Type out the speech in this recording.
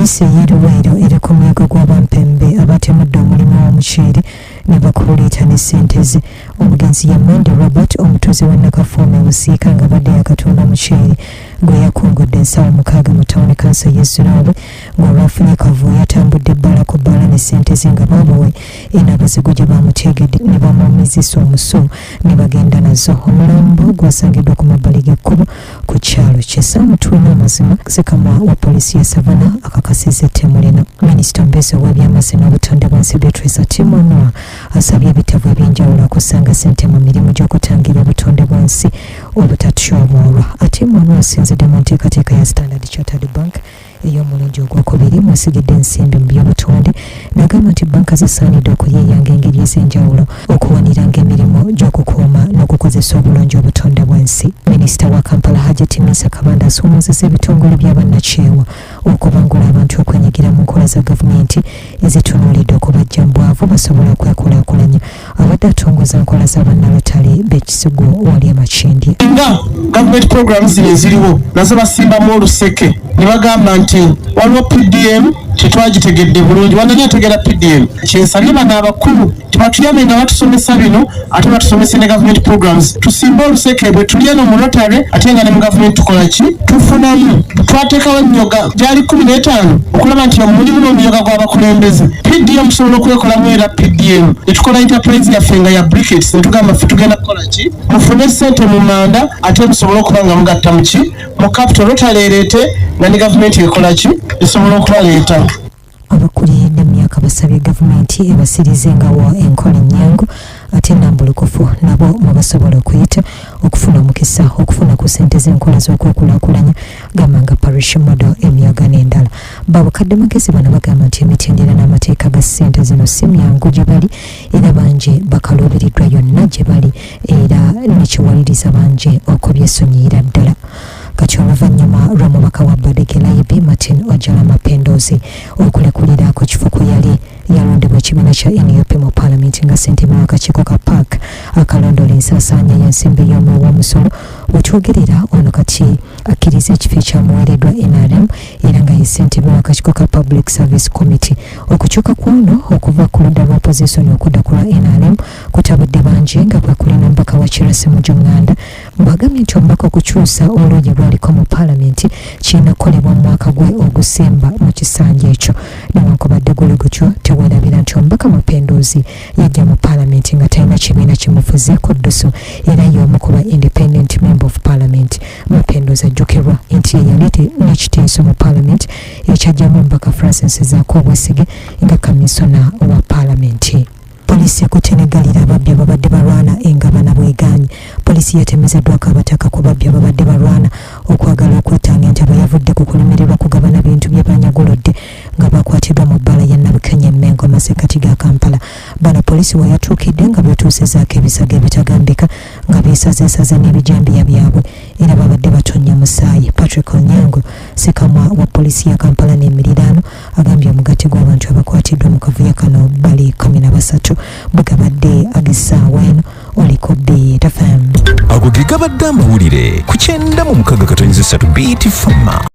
Poliisi y'Eruweero eri ku muyego gw'abampembe abatemudde omulimu w'omuceere ne bakuleeta ne ssente ze. Omugenzi ye Mandi Robert omutuuze wa Nakafuuma Busiika nga Abadde Yakatunda Omukyeere gwe yakungudde ensawo 6 mu Town Council y'e Zulowe ng'olwafunye kavuyo yatambudde ebbala ku bbala ne ssente ze nga baabawe enabazigu gye baamutegedde ne bamuumizisa omusu ne bagenda nazo. Omulambo gwasangiddwa ku mabbali g'ekkubo ku kyalo ky'Essaamu. Tulina amazima Ssekamwa wa poliisi ya Savannah akakasizza ettemu lino. Minisita Mbese w'ebyamazzi n'obutonde bw'ensi Beatrice Atimwanwa asabye ebitabo eby'enjawulo okusanga ssente mu mirimu gy'okutangira obutonde bw'ensi obutatyomolwa. Atimwanwa asinzidde mu nteekateeka ya Standard Chartered Bank ey'omulundi ogwokubiri mwesigidde ensimbi mu by'obutonde n'agamba nti banka zisaanidde okuyeeyanga engeri ez'enjawulo okuwaniranga emirimu gy'okukuuma n'okukozesa obulungi obutonde bw'ensi. Minisita wa Kampala Hajji Timisa Kabanda asuubizza ebitongole by'abannakyewa okubangula abantu okwenyigira mu nkola za gavumenti ezitunuulidde okubajja mu bwavu basobola okwekulaakulanya. Abadde atongoza nkola z'abannalotale b'ekisigo wali Amakindye. Nga gavumenti programs zino eziriwo nazo basimbamu oluseke ne bagamba nti waliwo PDM tetwagitegedde bulungi. Wanani ategera PDM? Kyensabye bano abakulu tibatuyambe nga batusomesa bino ate batusomese ne government programs. Tusimba oluseke bwe tulya no mu Rotary ate nga ne mu government tukola ki? Tufunamu. Twateekawo ennyoga gyali 15 okulaba nti omulimu n'omuyooga gw'abakulembeze. PDM tusobola okwekolamu era PDM. Ne tukola enterprise yaffe nga ya briquettes ne tugamba ffe tugenda kukola ki? Mufune ssente mu manda ate musobola okuba nga mugatta mu ki? Mu capital Rotary ereete nga ne government ekola ki? Esobola okubaleeta. Abakulira emyaka basabye gavumenti ebasirizengawo enkola ennyangu ate nnambulukufu nabo mwe basobola okuyita okufuna omukisa okufuna ku ssente z'enkola z'okwekulaakulanya gamba nga parish model emyaga n'endala. Babukadde magezi bano bagamba nti emitendera n'amateeka ga ssente zino si myangu gye bali era bangi bakaluubiriddwa yonna gye bali era nekiwaliriza bangi okubyesonyiira ddala. Kati oluvannyuma lw'omubaka wa Abadde Martin Ojala Mapendoozi okulekulira ku kifo kwe yali yalondebwa ekibiina kya NUP mu Paalamenti nga ssentebe w'akakiiko ka Park akalondola ensaasaanya y'ensimbi y'omuwoomusolo wetwogerera ono kati akkiriza ekifo ekyamuweereddwa NRM era nga ye ssentebe w'akakiiko ka Public Service Committee. Okukyuka kw'ono okuva ku ludda lwa opposition okudda ku lwa NRM kutabudde bangi nga bwekuli n'omubaka wa Kirasi mu Junganda bw'agambye nti omubaka okukyusa oluuyi lwaliko mu Paalamenti kirina kukolebwa mu mwaka gwe ogusemba mu kisanja ekyo. Newankubadde guli gutyo teweerabira nti omubaka Mapendoozi yajja mu Paalamenti nga talina kibiina kimufuzeeko ddusu era y'omu ku ba Independent Member of Parliament. Mapendoozi ajjukirwa nti yali n'ekitiiso mu Paalamenti ekyajjamu omubaka Francis Zaako Obwesige nga kamisona wa Paalamenti. Poliisi ekutenegalira ababbi ababadde balwana engabana bweganye. Poliisi yatemezeddwako abataka ku babbi ababadde balwana okwagala okwetanga nti abayavudde ku kulemererwa kugabana bintu bye banyaguludde nga bakwatiddwa mu bbala ya Nabukenya Emmengo amasekkati ga Kampala. Bano poliisi we yatuukidde nga beetuusizaako ebisago ebitagambika nga beesazeesaze n'ebijambiya byabwe era babadde batonnya musaayi. Patrick Onyango Ssekamwa wa poliisi ya Kampala n'emiriraano agambye omugatte gw'abantu abakwatiddwa mu kavuyo kano bali 13 bwe gabadde agisaawa eno oliko BFM. Ago ge gabadde amawulire ku 96.3 BFM.